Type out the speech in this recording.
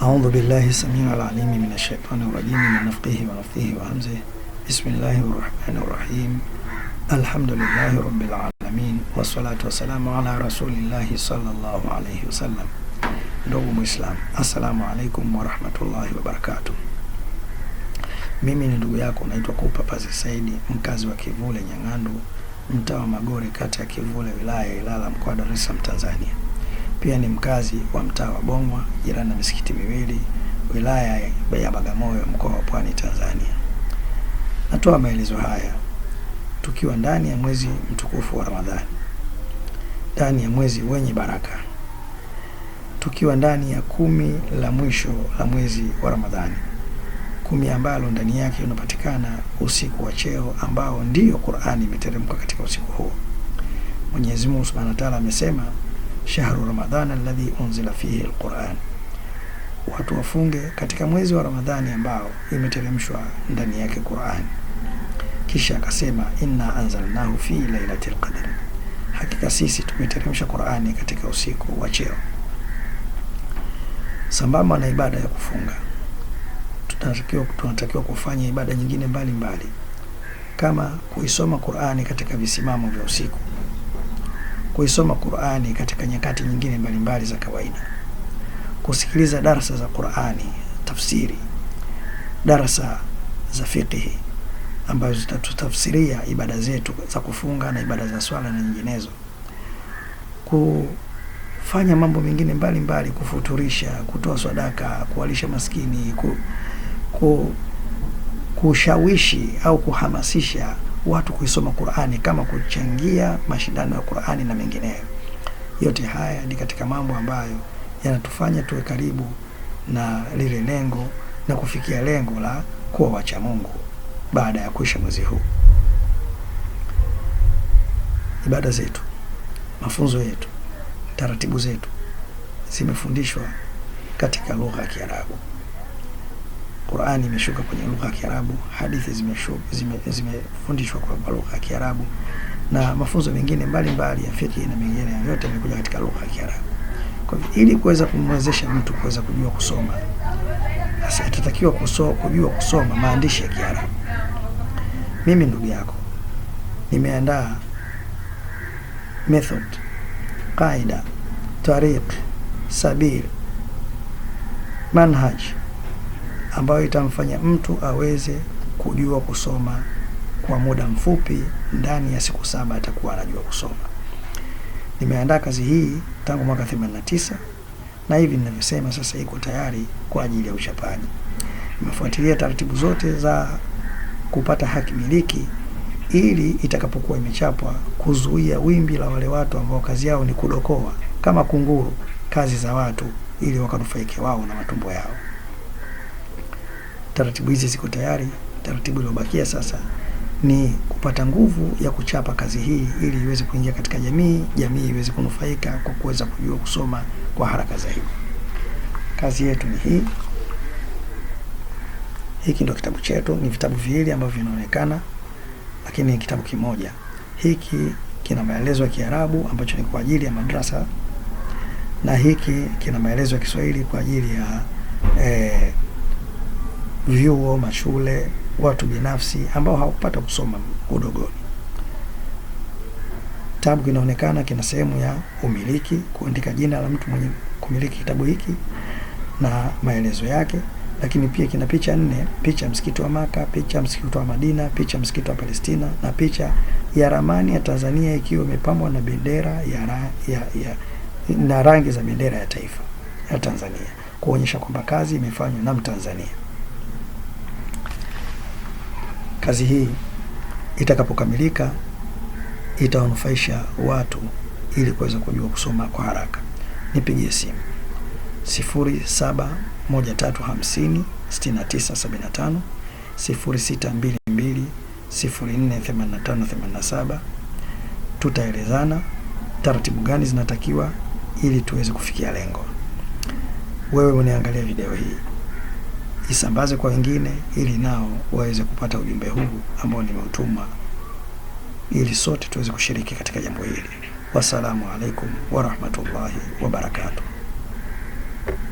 أعوذ بالله السميع العليم من الشيطان الرجيم من نفخه ونفثه وهمزه. بسم الله الرحمن الرحيم. الحمد لله رب العالمين والصلاة والسلام على رسول الله صلى الله عليه وسلم. Ndugu Muislam, assalamu alaikum wa rahmatullahi wa barakatuh. Mimi ni ndugu yako naitwa Kupa Pazi Saidi, mkazi wa Kivule Nyang'andu, mtaa wa Magori, kata ya Kivule, wilaya ya Ilala, mkoa wa Dar es Salaam, Tanzania. Pia ni mkazi wa mtaa wa Bongwa, jirani na misikiti miwili, wilaya ya Bagamoyo, mkoa wa Pwani, Tanzania. Natoa maelezo haya tukiwa ndani ya mwezi mtukufu wa Ramadhani, ndani ya mwezi wenye baraka, tukiwa ndani ya 10 la mwisho la mwezi wa Ramadhani, 10 ambalo ndani yake unapatikana usiku wa cheo ambao ndiyo Qur'ani imeteremka katika usiku huo. Mwenyezi Mungu Subhanahu wa Ta'ala amesema, shahru Ramadhana alladhi unzila fihi alquran, watu wafunge katika mwezi wa Ramadhani ambao imeteremshwa ndani yake Qur'an. Kisha akasema, inna anzalnahu fi lailatul qadr, hakika sisi tumeteremsha Qur'ani katika usiku wa cheo. Sambamba na ibada ya kufunga, tunatakiwa kufanya ibada nyingine mbalimbali kama kuisoma Qur'ani katika visimamo vya usiku, kuisoma Qur'ani katika nyakati nyingine mbalimbali za kawaida, kusikiliza darasa za Qur'ani, tafsiri, darasa za fiqh ambazo zitatutafsiria ibada zetu za kufunga na ibada za swala na nyinginezo, kufanya mambo mengine mbalimbali, kufuturisha, kutoa sadaka, kuwalisha maskini, kushawishi au kuhamasisha watu kuisoma Qur'ani, kama kuchangia mashindano ya Qur'ani na mengineyo. Yote haya ni katika mambo ambayo yanatufanya tuwe karibu na lile lengo na kufikia lengo la kuwa wacha Mungu baada ya kuisha mwezi huu. Ibada zetu, mafunzo yetu, taratibu zetu zimefundishwa katika lugha ya Kiarabu. Qur'ani imeshuka kwenye lugha ya Kiarabu, hadithi zimefundishwa kwa lugha ya Kiarabu, na mafunzo mengine mbalimbali ya fiqh na mengine yote yamekuja katika lugha ya Kiarabu. Kwa hivyo ili kuweza kumwezesha mtu kuweza kujua kusoma, sasa atatakiwa kujua kusoma maandishi ya Kiarabu. Mimi ndugu yako nimeandaa method, qaida, tariq, sabil, manhaj ambayo itamfanya mtu aweze kujua kusoma kwa muda mfupi. Ndani ya siku 7 atakuwa anajua kusoma. Nimeandaa kazi hii tangu mwaka 89 na hivi ninavyosema sasa iko tayari kwa ajili ya uchapaji. Nimefuatilia taratibu zote za kupata haki miliki ili itakapokuwa imechapwa kuzuia wimbi la wale watu ambao kazi yao ni kudokoa kama kunguru kazi za watu ili wakanufaike wao na matumbo yao. Taratibu hizi ziko tayari. Taratibu iliyobakia sasa ni kupata nguvu ya kuchapa kazi hii ili iweze kuingia katika jamii iweze kunufaika kwa kuweza kujua kusoma kwa haraka zaidi. Kazi yetu ni hii. Hiki ndio kitabu chetu. Ni vitabu viwili ambavyo vinaonekana, lakini ni kitabu kimoja. Hiki kina maelezo ya Kiarabu ambacho ni kwa ajili ya madrasa, na hiki kina maelezo ya Kiswahili kwa ajili ya vyuo, mashule, watu binafsi ambao hawakupata kusoma udogoni. Kitabu kinaonekana kina sehemu ya umiliki, kuandika jina la mtu mwenye kumiliki kitabu hiki na maelezo yake, lakini pia kina picha 4, picha msikiti wa Maka, picha msikiti wa Madina, picha msikiti wa Palestina na picha ya ramani ya Tanzania ikiwa imepambwa na bendera na rangi za bendera ya taifa ya Tanzania, kuonyesha kwamba kazi imefanywa na Mtanzania. Kazi hii itakapokamilika itawanufaisha watu ili kuweza kujua kusoma kwa haraka. Nipigie simu 0713506975, 0622048587. Tutaelezana taratibu gani zinatakiwa ili tuweze kufikia lengo. Wewe uniangalia video hii, isambaze kwa wengine ili nao waweze kupata ujumbe huu ambao nimeutuma, ili sote tuweze kushiriki katika jambo hili. Wassalamu alaikum wa rahmatullahi wa barakatuh.